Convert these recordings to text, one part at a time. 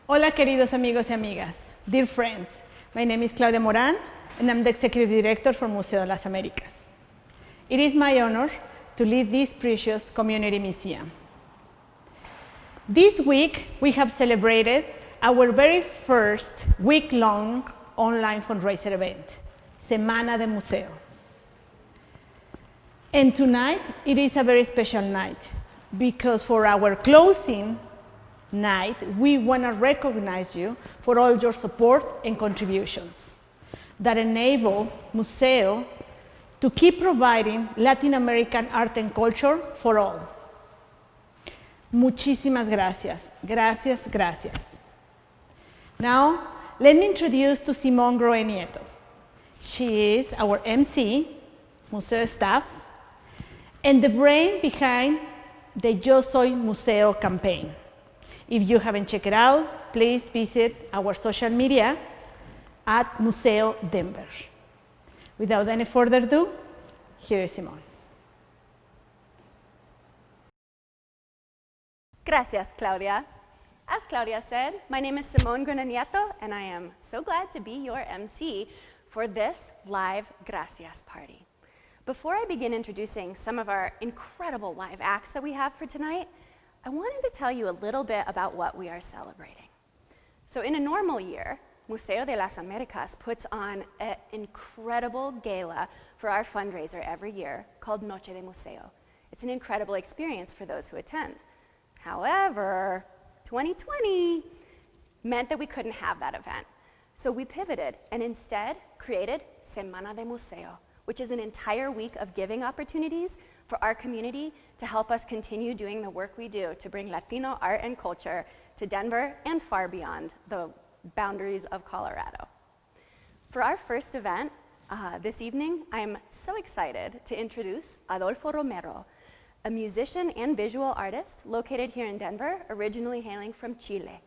Hola, queridos amigos y amigas. Dear friends, my name is Claudia Morán, and I'm the Executive Director for Museo de las Américas. It is my honor to lead this precious community museum. This week, we have celebrated our very first week-long online fundraiser event, Semana de Museo. And tonight, it is a very special night because for our closing night, we want to recognize you for all your support and contributions that enable Museo to keep providing Latin American art and culture for all. Muchísimas gracias. Gracias, gracias. Now, let me introduce to Simón Groe Nieto. She is our MC, Museo staff, and the brain behind the Yo Soy Museo campaign. If you haven't checked it out, please visit our social media at Museo Denver. Without any further ado, here is Simón. Gracias, Claudia. As Claudia said, my name is Simón Groe Nieto, and I am so glad to be your MC for this live Gracias party. Before I begin introducing some of our incredible live acts that we have for tonight, I wanted to tell you a little bit about what we are celebrating. So in a normal year, Museo de las Américas puts on an incredible gala for our fundraiser every year called Noche de Museo. It's an incredible experience for those who attend. However, 2020 meant that we couldn't have that event. So we pivoted and instead created Semana de Museo, which is an entire week of giving opportunities for our community to help us continue doing the work we do to bring Latino art and culture to Denver and far beyond the boundaries of Colorado. For our first event this evening, I am so excited to introduce Adolfo Romero, a musician and visual artist located here in Denver, originally hailing from Chile.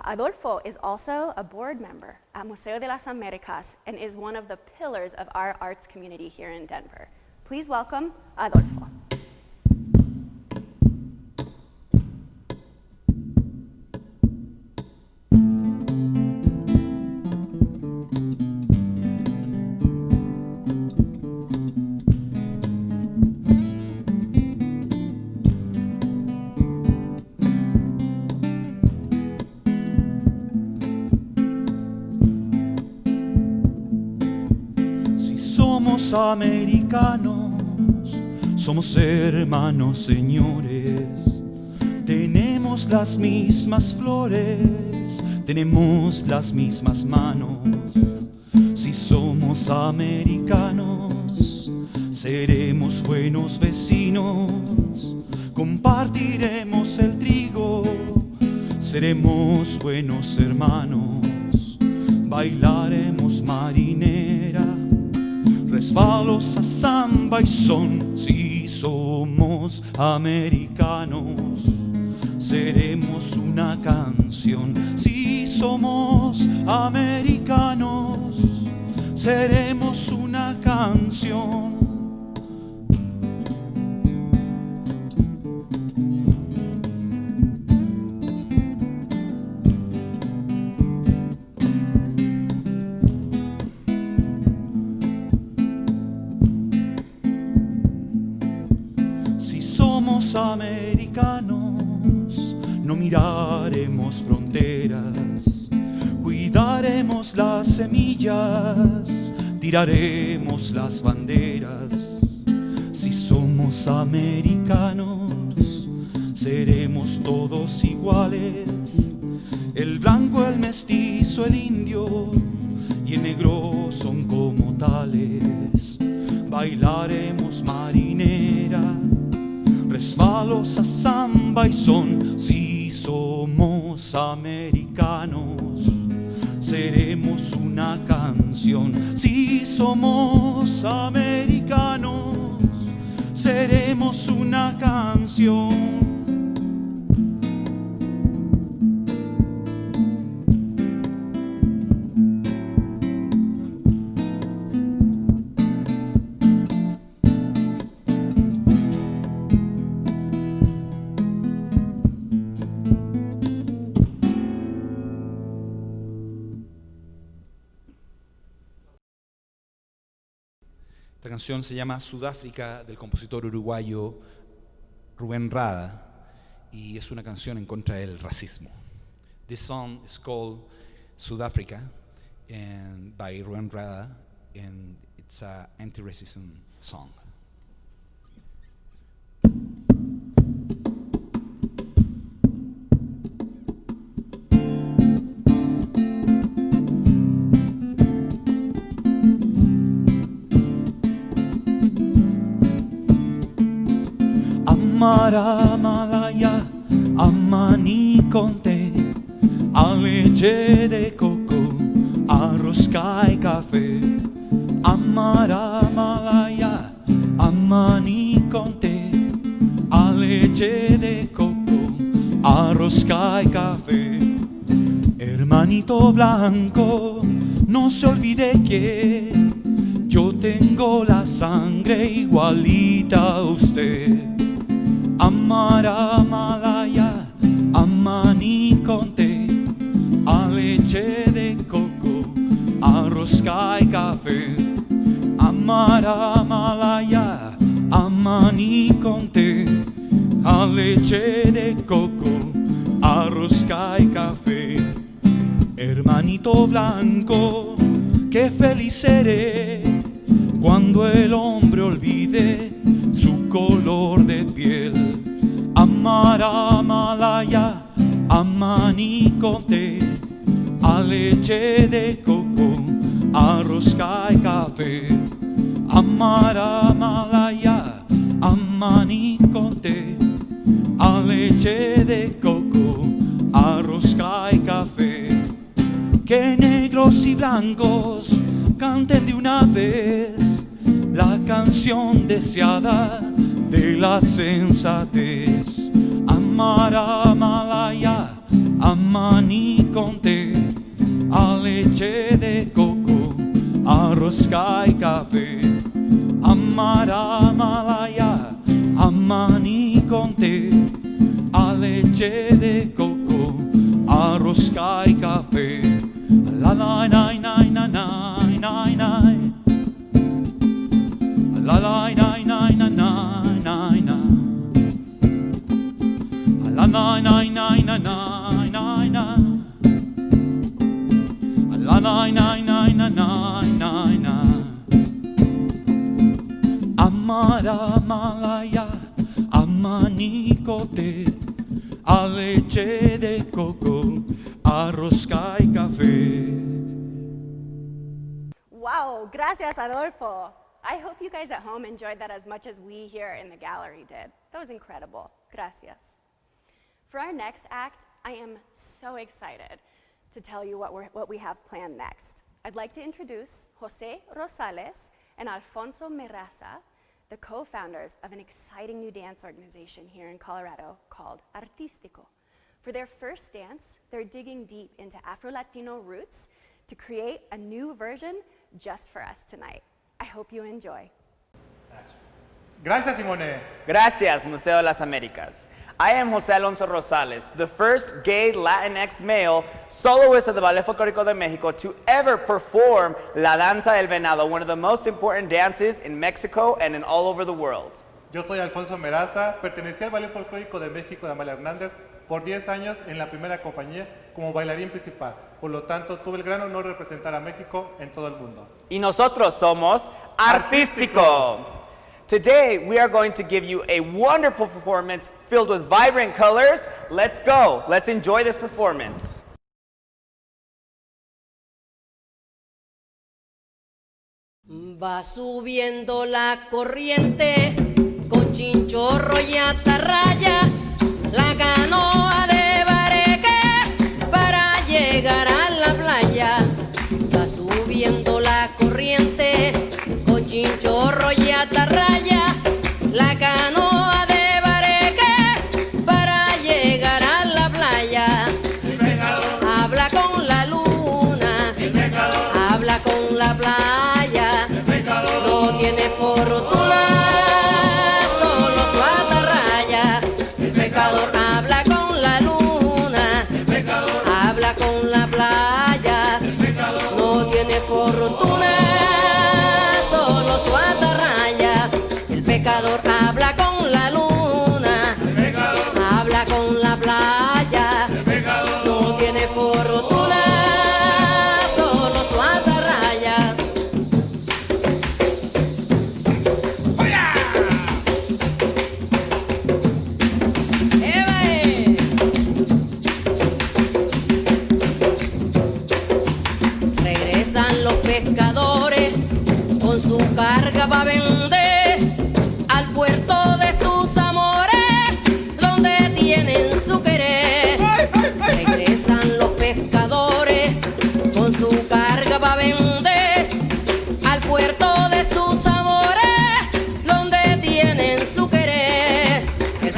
Adolfo is also a board member at Museo de las Américas and is one of the pillars of our arts community here in Denver. Please welcome Adolfo. Somos americanos, somos hermanos, señores. Tenemos las mismas flores, tenemos las mismas manos. Si somos americanos, seremos buenos vecinos. Compartiremos el trigo, seremos buenos hermanos. Bailaremos marinera, resbalosa samba y son. Si somos americanos, seremos una canción. Si somos americanos, seremos una canción. Americanos, no miraremos fronteras, cuidaremos las semillas, tiraremos las banderas. Si somos americanos, seremos todos iguales. El blanco, el mestizo, el indio y el negro son como tales. Bailaremos marinera, resbalosa samba y son. Si somos americanos, seremos una canción. Si somos americanos, seremos una canción. Esta canción se llama Sudáfrica, del compositor uruguayo Rubén Rada, y es una canción en contra del racismo. This song is called Sudáfrica and by Rubén Rada, and it's an anti-racism song. Amara Malaya, Amani Conte, a leche de coco, arroz y café. Amara Malaya, Amani Conte, a leche de coco, arroz y café. Hermanito blanco, no se olvide que yo tengo la sangre igualita a usted. Amara Malaya, Amani Conte, a leche de coco, arroz y café. Amara Malaya, Amani Conte, a leche de coco, arroz y café. Hermanito blanco, qué feliz seré cuando el hombre olvide su color de piel. Amara Malaya, Amani Conte, a leche de coco, arroz y café. Amara Malaya, Amani Conte, a leche de coco, arroz y café. Que negros y blancos canten de una vez la canción deseada de la sensatez. Amara Malaya, Amani Conte, a leche de coco, arroz y café. Amara Malaya, Amani Conte, a leche de coco, arroz y café. La la na na na na na na. La la na na na na na na. La na na na na na na na. La na na na na na na na. Amara Malaya, Amani Conte, a leche de coco, arroz y café. Wow, gracias, Adolfo. I hope you guys at home enjoyed that as much as we here in the gallery did. That was incredible. Gracias. For our next act, I am so excited to tell you what we have planned next. I'd like to introduce Jose Rosales and Alfonso Meraza, the co-founders of an exciting new dance organization here in Colorado called Artistico. For their first dance, they're digging deep into Afro-Latino roots to create a new version just for us tonight. I hope you enjoy. Gracias, Simone. Gracias, Museo de las Américas. I am Jose Alonso Rosales, the first gay Latinx male soloist of the Ballet Folclórico de Mexico to ever perform La Danza del Venado, one of the most important dances in Mexico and in all over the world. Yo soy Alfonso Meraza, pertenecí al Ballet Folclórico de México de Amalia Hernández por 10 años en la primera compañía como bailarín principal. Por lo tanto, tuve el gran honor de representar a México en todo el mundo. Y nosotros somos Artistico. Today, we are going to give you a wonderful performance filled with vibrant colors. Let's go. Let's enjoy this performance. Va subiendo la corriente con chinchorro y atarraya, la canoa de bareque para llegar a la playa. Va subiendo la corriente con chinchorro y atarraya, la canoa de bareque para llegar a la playa. Habla con la luna, habla con la playa, no tiene fortuna, solo su atarraya. El pecador habla con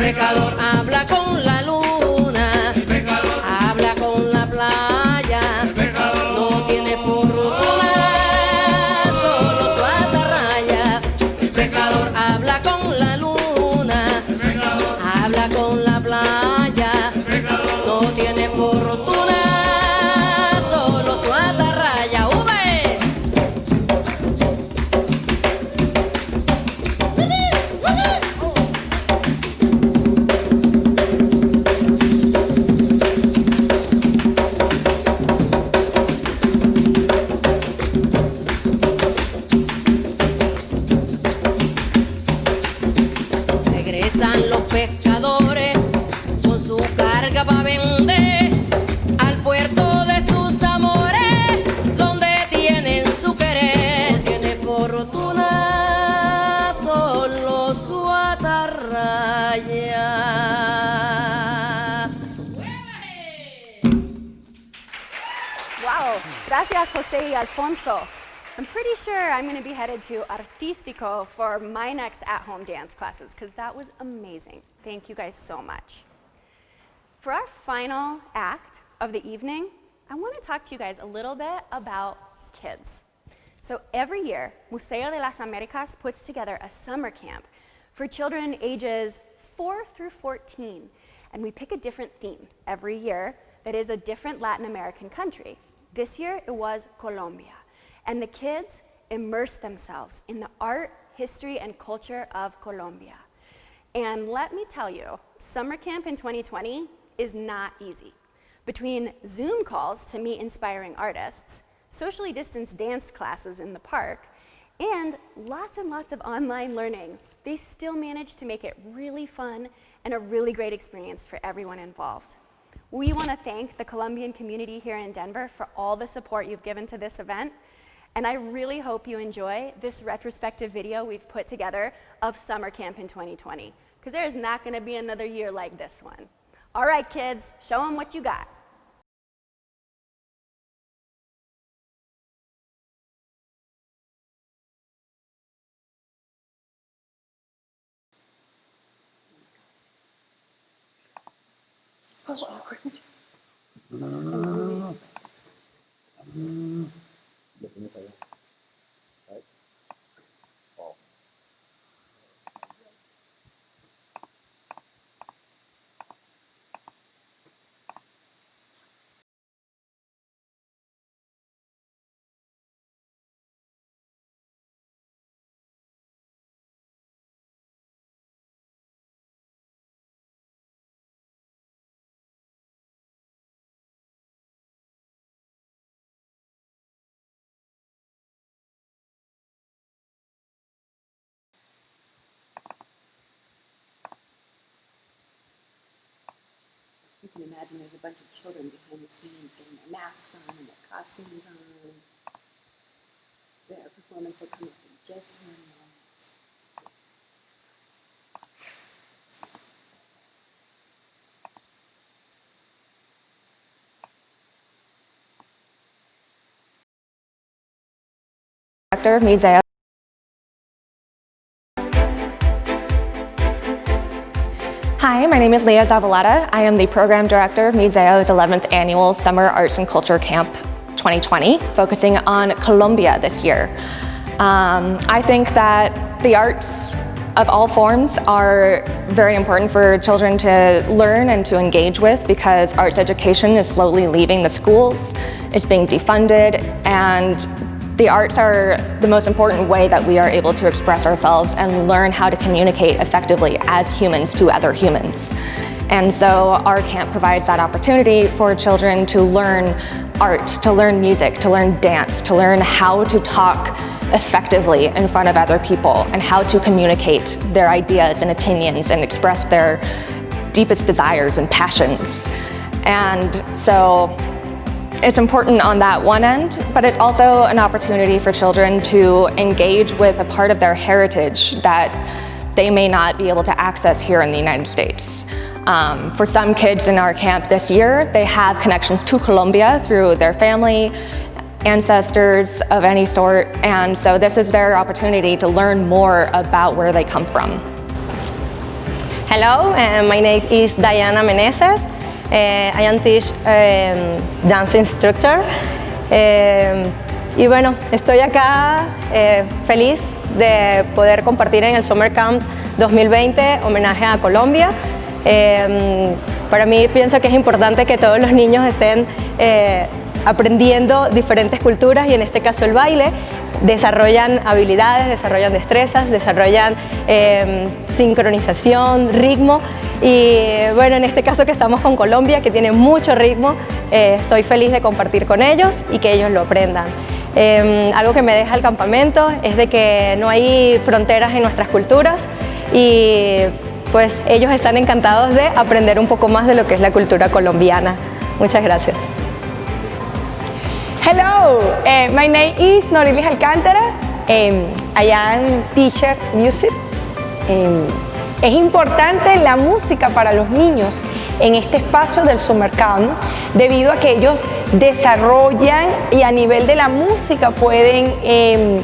pecador habla con la luna, habla con la playa, no tiene fortuna, solo su atarraya. El pecador habla con la luna, habla con la playa, no tiene fortuna, solo su atarraya. Regresan los pescadores con su carga para vender al puerto de sus amores, donde tienen su querer. No tiene fortuna, solo su atarraya. Wow, gracias Jose y Alfonso. I'm pretty sure I'm going to be headed to Artistico for my next at-home dance classes because that was amazing. Thank you guys so much. For our final act of the evening, I want to talk to you guys a little bit about kids. So every year, Museo de las Américas puts together a summer camp for children ages 4 through 14. And we pick a different theme every year that is a different Latin American country. This year, it was Colombia. And the kids immerse themselves in the art, history, and culture of Colombia. And let me tell you, summer camp in 2020 is not easy. Between Zoom calls to meet inspiring artists, socially distanced dance classes in the park, and lots of online learning, they still managed to make it really fun and a really great experience for everyone involved. We want to thank the Colombian community here in Denver for all the support you've given to this event. And I really hope you enjoy this retrospective video we've put together of summer camp in 2020, because there is not going to be another year like this one. All right, kids, show them what you got. So awkward. Lo tienes allá. Right? Oh. You can imagine there's a bunch of children behind the scenes getting their masks on and their costumes on. Their performance will come up in just 1 moment. Director of Museo. Hi, my name is Leah Zavaleta. I am the Program Director of Museo's 11th Annual Summer Arts and Culture Camp 2020, focusing on Colombia this year. I think that the arts of all forms are very important for children to learn and to engage with, because arts education is slowly leaving the schools, it's being defunded, and the arts are the most important way that we are able to express ourselves and learn how to communicate effectively as humans to other humans. And so our camp provides that opportunity for children to learn art, to learn music, to learn dance, to learn how to talk effectively in front of other people and how to communicate their ideas and opinions and express their deepest desires and passions. And so it's important on that one end, but it's also an opportunity for children to engage with a part of their heritage that they may not be able to access here in the United States. For some kids in our camp this year, they have connections to Colombia through their family, ancestors of any sort, and so this is their opportunity to learn more about where they come from. Hello, my name is Diana Meneses. I am dance instructor. Y bueno, estoy acá feliz de poder compartir en el Summer Camp 2020 homenaje a Colombia. Para mí pienso que es importante que todos los niños estén aprendiendo diferentes culturas y en este caso el baile. Desarrollan habilidades, desarrollan destrezas, desarrollan sincronización, ritmo y bueno, en este caso que estamos con Colombia, que tiene mucho ritmo, estoy feliz de compartir con ellos y que ellos lo aprendan. Algo que me deja el campamento es de que no hay fronteras en nuestras culturas y pues ellos están encantados de aprender un poco más de lo que es la cultura colombiana. Muchas gracias. Hello, my name is Norilis Alcántara. I am teacher music. Es importante la música para los niños en este espacio del Summer Camp debido a que ellos desarrollan y a nivel de la música pueden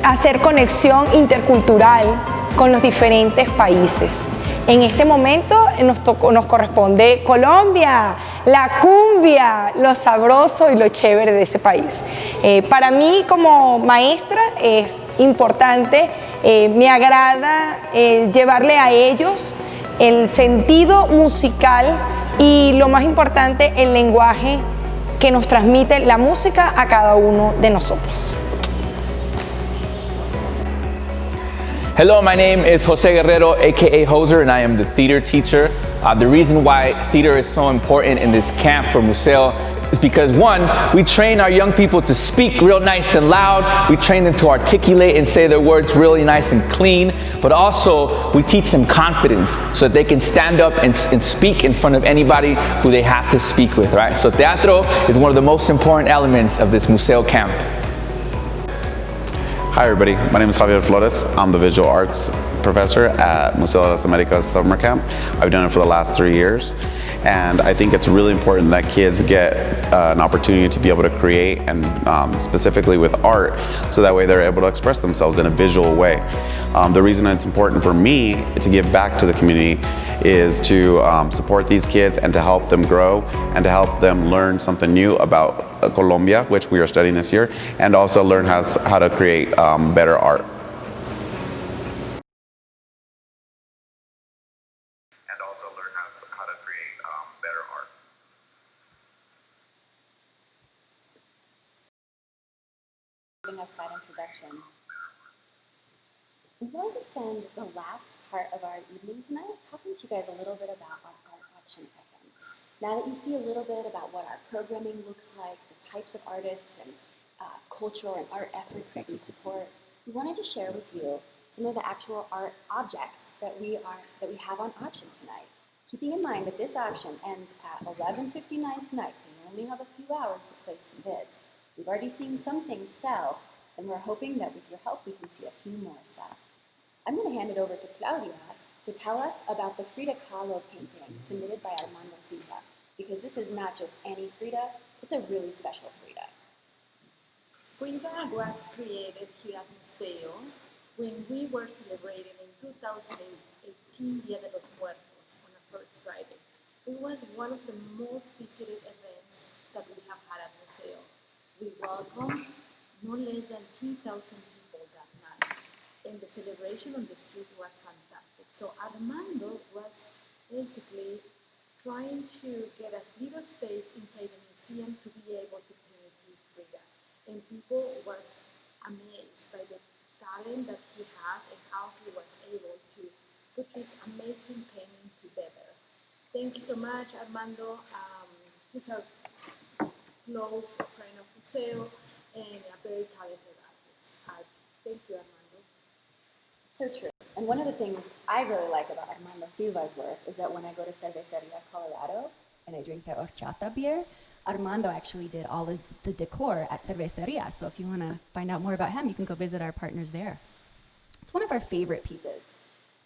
hacer conexión intercultural con los diferentes países. En este momento nos corresponde Colombia, la cumbia, lo sabroso y lo chévere de ese país. Para mí como maestra es importante, me agrada llevarle a ellos el sentido musical y lo más importante, el lenguaje que nos transmite la música a cada uno de nosotros. Hello, my name is Jose Guerrero, aka Hoser, and I am the theater teacher. The reason why theater is so important in this camp for Museo is because one, we train our young people to speak real nice and loud, we train them to articulate and say their words really nice and clean, but also we teach them confidence so that they can stand up and speak in front of anybody who they have to speak with, right? So teatro is one of the most important elements of this Museo camp. Hi everybody, my name is Javier Flores. I'm the visual arts professor at Museo de las Americas Summer Camp. I've done it for the last 3 years, and I think it's really important that kids get an opportunity to be able to create, and specifically with art, so that way they're able to express themselves in a visual way. The reason it's important for me to give back to the community is to support these kids and to help them grow and to help them learn something new about Colombia, which we are studying this year, and also learn how to create better art. Giving us that introduction. We're going to spend the last part of our evening tonight talking to you guys a little bit about our art action items. Now that you see a little bit about what our programming looks like, the types of artists and cultural and art efforts that we support, we wanted to share with you some of the actual art objects that we have on auction tonight. Keeping in mind that this auction ends at 11:59 tonight, so you only have a few hours to place some bids. We've already seen some things sell, and we're hoping that with your help we can see a few more sell. I'm going to hand it over to Claudia to tell us about the Frida Kahlo painting submitted by Armando Silva, because this is not just any Frida, it's a really special Frida. Frida was created here at Museo when we were celebrating in 2018 Dia de los Muertos on a first Friday. It was one of the most visited events that we have had at Museo. We welcomed no less than 3,000 people that night, and the celebration on the street was fantastic. So Armando was basically trying to get as little space inside the museum to be able to paint his Frida, and people was amazed by the talent that he has and how he was able to put his amazing painting together. Thank you so much, Armando. He's a close friend of Museo and a very talented artist. Thank you, Armando. So true. And one of the things I really like about Armando Silva's work is that when I go to Cerveceria Colorado and I drink their horchata beer, Armando actually did all of the decor at Cerveceria. So if you want to find out more about him, you can go visit our partners there. It's one of our favorite pieces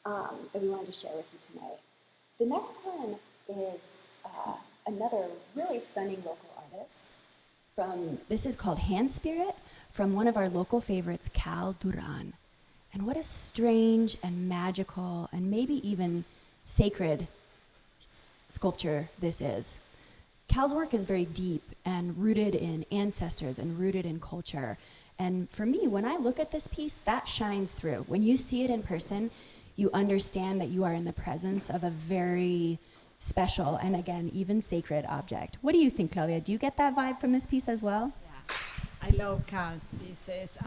that we wanted to share with you tonight. The next one is another really stunning local artist. This is called Hand Spirit, from one of our local favorites, Cal Duran. And what a strange and magical and maybe even sacred sculpture this is. Cal's work is very deep and rooted in ancestors and rooted in culture. And for me, when I look at this piece, that shines through. When you see it in person, you understand that you are in the presence of a very special and, again, even sacred object. What do you think, Claudia? Do you get that vibe from this piece as well? Yeah, I love Cal's pieces.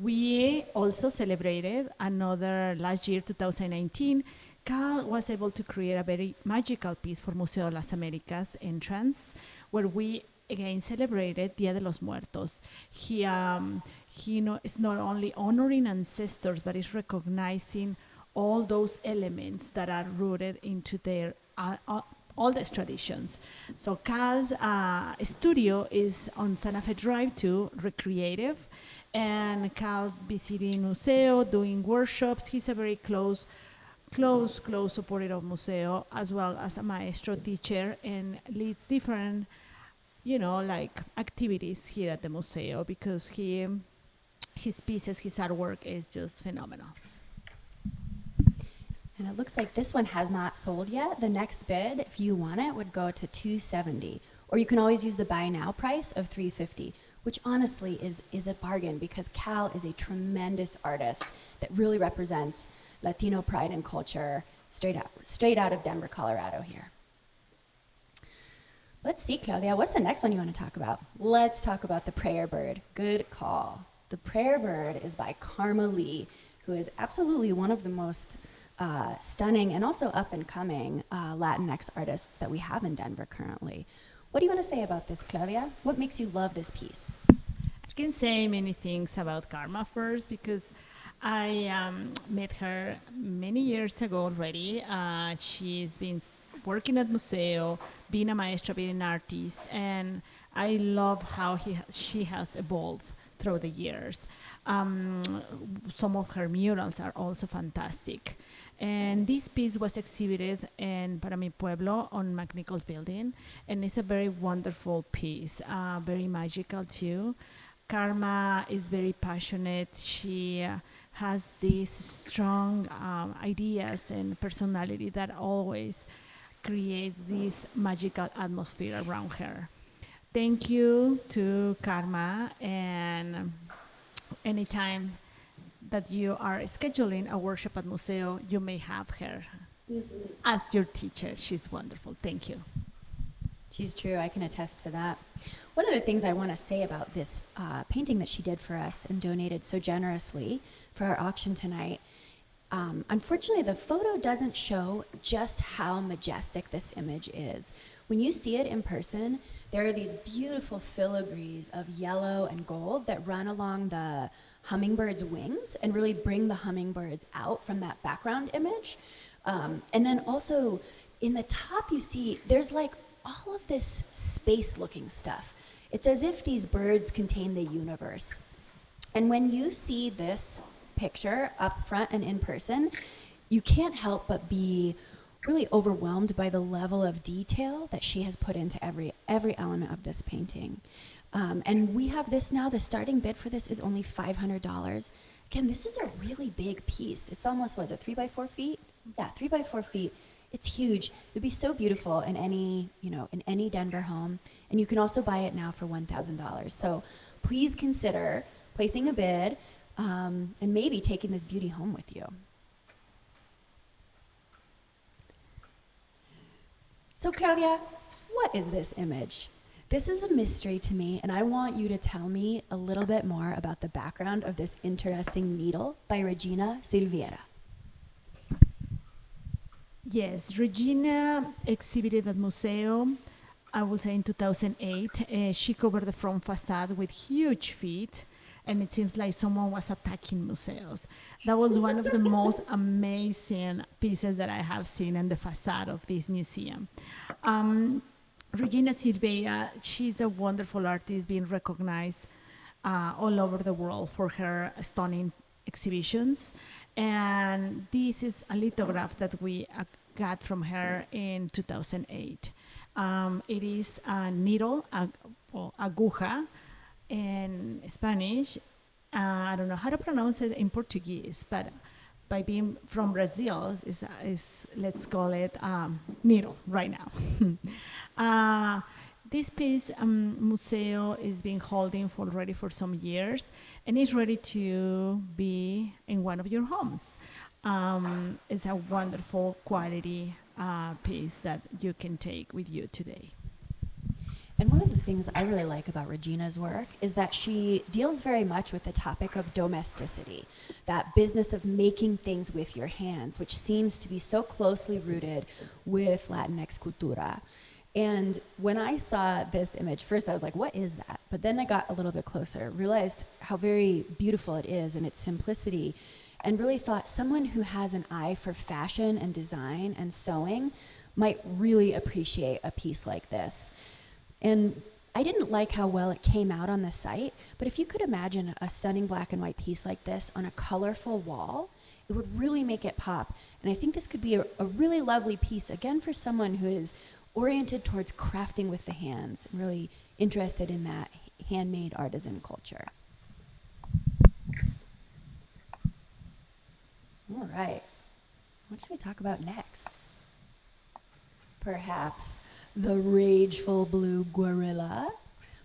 We also celebrated another last year, 2019. Cal was able to create a very magical piece for Museo de las Américas entrance, where we again celebrated Dia de los Muertos. He is not only honoring ancestors, but is recognizing all those elements that are rooted into their all these traditions. So Cal's studio is on Santa Fe Drive 2, Recreative, and Cal's visiting Museo, doing workshops. He's a very close supporter of Museo, as well as a maestro teacher, and leads different, like activities here at the Museo, because his pieces, his artwork is just phenomenal. And it looks like this one has not sold yet. The next bid, if you want it, would go to $270. Or you can always use the buy now price of $350, which honestly is a bargain, because Cal is a tremendous artist that really represents Latino pride and culture straight out of Denver, Colorado here. Let's see, Claudia, what's the next one you want to talk about? Let's talk about the prayer bird. Good call. The prayer bird is by Karma Lee, who is absolutely one of the most stunning and also up-and-coming Latinx artists that we have in Denver currently. What do you want to say about this, Claudia? What makes you love this piece? I can say many things about Karma first, because I met her many years ago already. She's been working at Museo, being a maestra, being an artist, and I love how she has evolved through the years. Some of her murals are also fantastic. And this piece was exhibited in Para Mi Pueblo on McNichols Building, and it's a very wonderful piece, very magical too. Karma is very passionate. She has these strong ideas and personality that always creates this magical atmosphere around her. Thank you to Karma, and anytime that you are scheduling a workshop at Museo, you may have her as your teacher. She's wonderful. Thank you. She's true. I can attest to that. One of the things I want to say about this painting that she did for us and donated so generously for our auction tonight, unfortunately, the photo doesn't show just how majestic this image is. When you see it in person, there are these beautiful filigrees of yellow and gold that run along the hummingbird's wings and really bring the hummingbirds out from that background image. And then also in the top, you see there's like all of this space-looking stuff. It's as if these birds contain the universe. And when you see this picture up front and in person, you can't help but be really overwhelmed by the level of detail that she has put into every element of this painting. And we have this now, the starting bid for this is only $500. Again, this is a really big piece. It's almost, what is it, 3 by 4 feet? Yeah, 3 by 4 feet. It's huge. It would be so beautiful in any, in any Denver home. And you can also buy it now for $1,000. So please consider placing a bid and maybe taking this beauty home with you. So Claudia, what is this image? This is a mystery to me, and I want you to tell me a little bit more about the background of this interesting needle by Regina Silveira. Yes, Regina exhibited at Museo, I would say in 2008. She covered the front facade with huge feet, and it seems like someone was attacking museos. That was one of the most amazing pieces that I have seen in the facade of this museum. Regina Silveira, she's a wonderful artist, being recognized all over the world for her stunning exhibitions. And this is a lithograph that we got from her in 2008. It is a needle, or aguja in Spanish, I don't know how to pronounce it in Portuguese, but by being from Brazil, is let's call it needle right now. This piece, Museo, is being holding for already for some years, and is ready to be in one of your homes. It's a wonderful quality piece that you can take with you today. And one of the things I really like about Regina's work is that she deals very much with the topic of domesticity, that business of making things with your hands, which seems to be so closely rooted with Latinx cultura. And when I saw this image, first I was like, what is that? But then I got a little bit closer, realized how very beautiful it is in its simplicity, and really thought someone who has an eye for fashion and design and sewing might really appreciate a piece like this. And I didn't like how well it came out on the site, but if you could imagine a stunning black and white piece like this on a colorful wall, it would really make it pop. And I think this could be a really lovely piece, again, for someone who is oriented towards crafting with the hands, really interested in that handmade artisan culture. All right, what should we talk about next? Perhaps The Rageful Blue Gorilla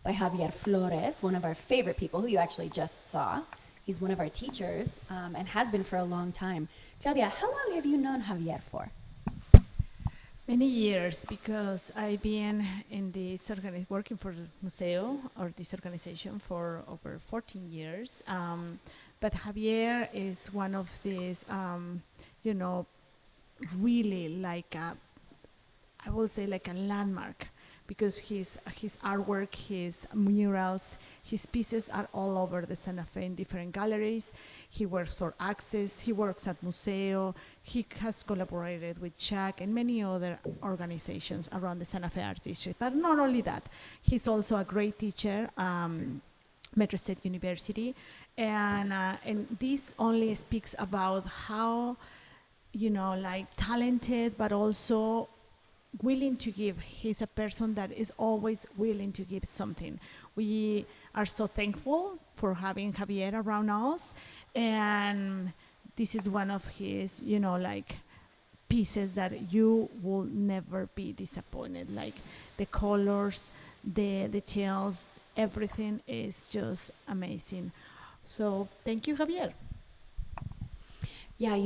by Javier Flores, one of our favorite people who you actually just saw. He's one of our teachers and has been for a long time. Claudia, how long have you known Javier for? Many years, because I've been in this working for the Museo or this organization for over 14 years. But Javier is one of these, really like I will say like a landmark, because his artwork, his murals, his pieces are all over the Santa Fe in different galleries. He works for Access, he works at Museo, he has collaborated with Chuck and many other organizations around the Santa Fe Arts District. But not only that, he's also a great teacher, Metro State University, and this only speaks about how, talented, but also willing to give. He's a person that is always willing to give something. We are so thankful for having Javier around us, and this is one of his, pieces that you will never be disappointed. Like the colors, the details, everything is just amazing. So thank you, Javier. Yeah,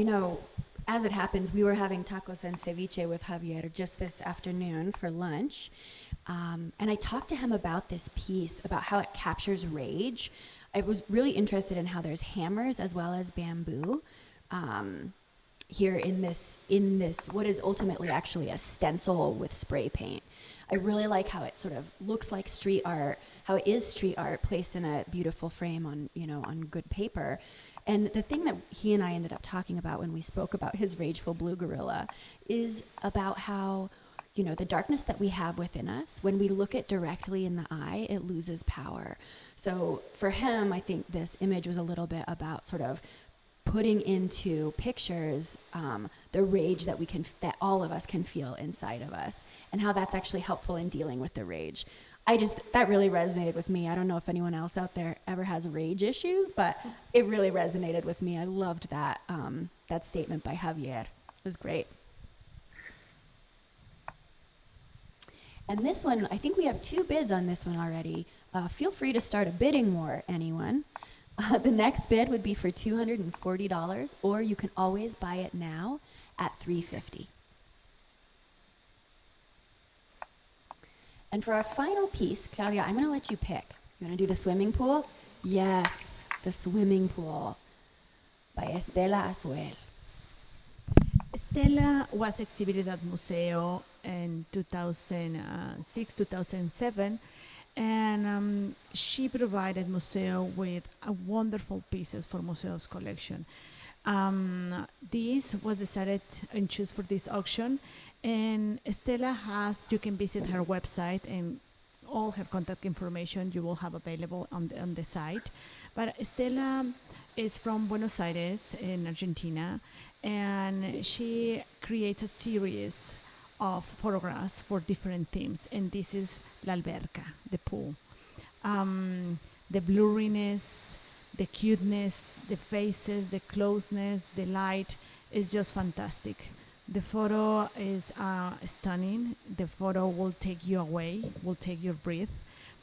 as it happens, we were having tacos and ceviche with Javier just this afternoon for lunch. And I talked to him about this piece, about how it captures rage. I was really interested in how there's hammers as well as bamboo here in this, what is ultimately actually a stencil with spray paint. I really like how it sort of looks like street art, how it is street art placed in a beautiful frame on, on good paper. And the thing that he and I ended up talking about when we spoke about his Rageful Blue Gorilla is about how, the darkness that we have within us, when we look it directly in the eye, it loses power. So for him, I think this image was a little bit about sort of putting into pictures the rage that all of us can feel inside of us, and how that's actually helpful in dealing with the rage. That really resonated with me. I don't know if anyone else out there ever has rage issues, but it really resonated with me. I loved that statement by Javier. It was great. And this one, I think we have 2 bids on this one already. Feel free to start a bidding war, anyone. The next bid would be for $240, or you can always buy it now at $350. And for our final piece, Claudia, I'm going to let you pick. You want to do the swimming pool? Yes, the swimming pool by Estela Azuel. Estela was exhibited at Museo in 2006, 2007, and she provided Museo with a wonderful pieces for Museo's collection. This was decided and choose for this auction, and Estela you can visit her website, and all her contact information you will have available on the site. But Estela is from Buenos Aires in Argentina, and she creates a series of photographs for different themes, and this is La Alberca, the pool. The blurriness, the cuteness, the faces, the closeness, the light is just fantastic. The photo is stunning. The photo will take you away, will take your breath,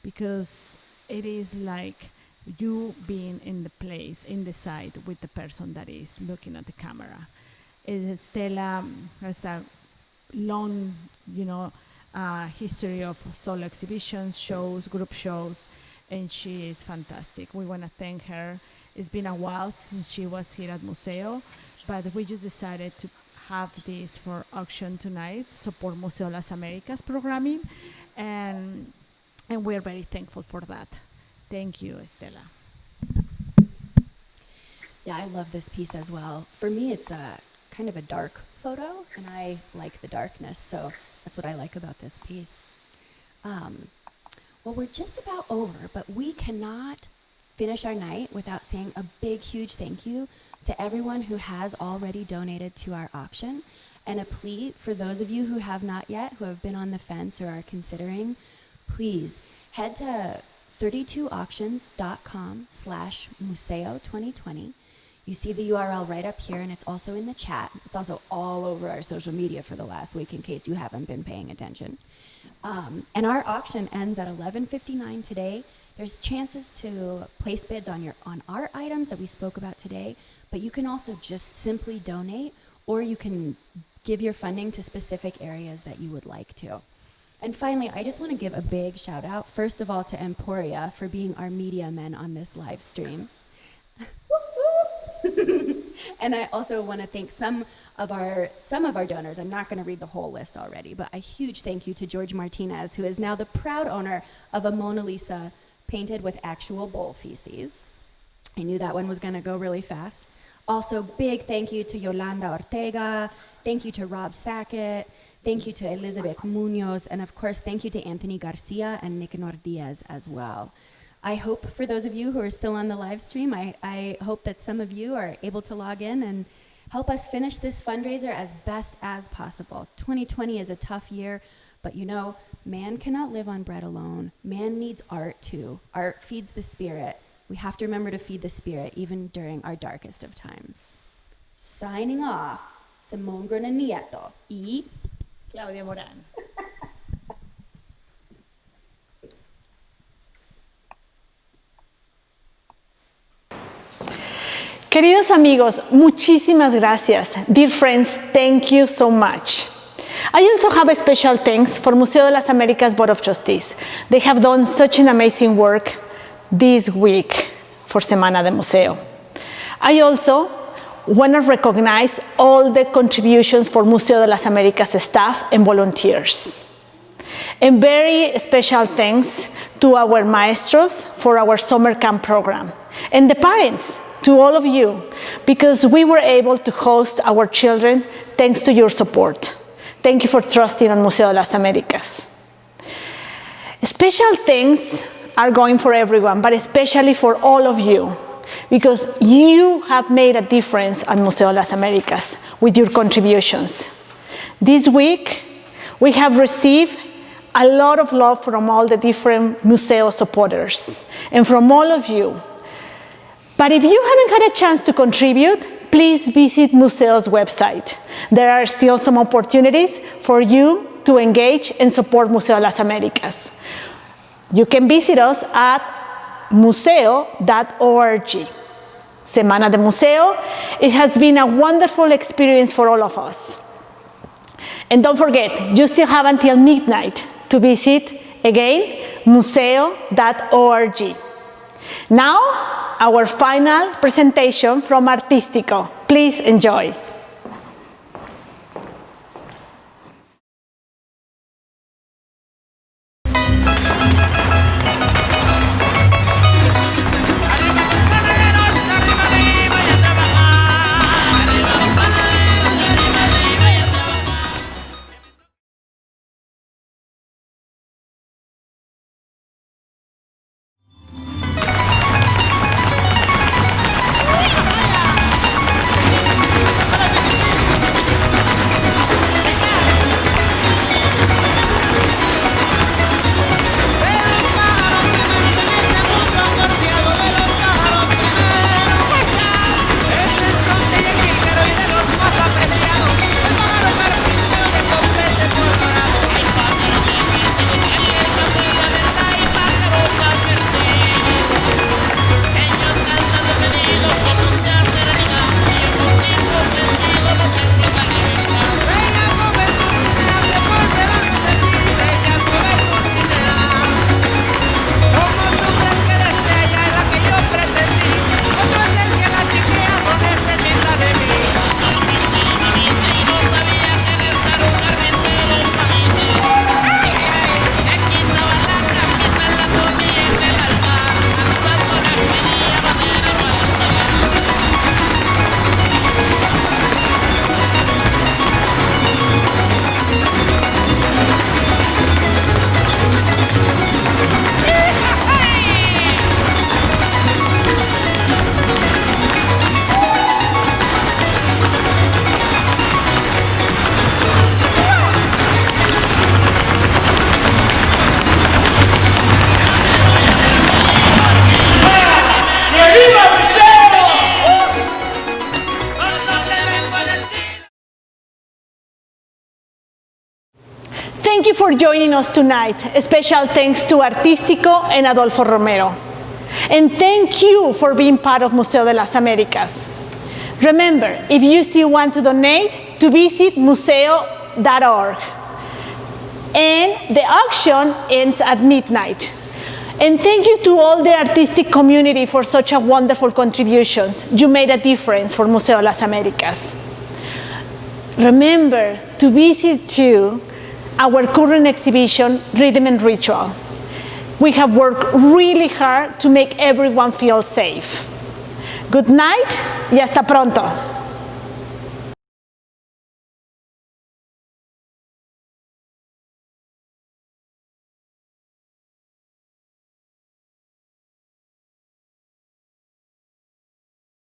because it is like you being in the place, in the side with the person that is looking at the camera. Stella has a long, history of solo exhibitions, shows, group shows, and she is fantastic. We want to thank her. It's been a while since she was here at Museo, but we just decided to have this for auction tonight, support Museo Las Americas programming, and we're very thankful for that. Thank you, Estela. Yeah, I love this piece as well. For me, it's a kind of a dark photo, and I like the darkness, so that's what I like about this piece. Well, we're just about over, but we cannot finish our night without saying a big, huge thank you to everyone who has already donated to our auction, and a plea for those of you who have not yet, who have been on the fence or are considering, please head to 32auctions.com/museo2020. You see the URL right up here, and it's also in the chat. It's also all over our social media for the last week in case you haven't been paying attention. And our auction ends at 11:59 today. There's chances to place bids on our items that we spoke about today, but you can also just simply donate, or you can give your funding to specific areas that you would like to. And finally, I just want to give a big shout out, first of all, to Emporia for being our media men on this live stream. And I also want to thank some of our donors. I'm not going to read the whole list already, but a huge thank you to George Martinez, who is now the proud owner of a Mona Lisa painted with actual bull feces. I knew that one was going to go really fast. Also, big thank you to Yolanda Ortega. Thank you to Rob Sackett. Thank you to Elizabeth Munoz. And of course, thank you to Anthony Garcia and Nicanor Diaz as well. I hope for those of you who are still on the live stream, I hope that some of you are able to log in and help us finish this fundraiser as best as possible. 2020 is a tough year, but man cannot live on bread alone. Man needs art too. Art feeds the spirit. We have to remember to feed the spirit even during our darkest of times. Signing off, Simón Grona Nieto y Claudia Morán. Queridos amigos, muchísimas gracias. Dear friends, thank you so much. I also have a special thanks for Museo de las Américas Board of Trustees. They have done such an amazing work this week for Semana de Museo. I also want to recognize all the contributions for Museo de las Américas staff and volunteers. And very special thanks to our maestros for our summer camp program, and the parents, to all of you, because we were able to host our children thanks to your support. Thank you for trusting on Museo de las Américas. Special thanks are going for everyone, but especially for all of you, because you have made a difference at Museo de las Américas with your contributions. This week, we have received a lot of love from all the different Museo supporters and from all of you. But if you haven't had a chance to contribute, please visit Museo's website. There are still some opportunities for you to engage and support Museo de las Américas. You can visit us at museo.org. Semana de Museo, it has been a wonderful experience for all of us. And don't forget, you still have until midnight to visit, again, museo.org. Now, our final presentation from Artistico. Please enjoy. Thank you for joining us tonight. A special thanks to Artistico and Adolfo Romero. And thank you for being part of Museo de las Americas. Remember, if you still want to donate, to visit museo.org. And the auction ends at midnight. And thank you to all the artistic community for such a wonderful contributions. You made a difference for Museo de las Americas. Remember to visit too our current exhibition, Rhythm and Ritual. We have worked really hard to make everyone feel safe. Good night y hasta pronto.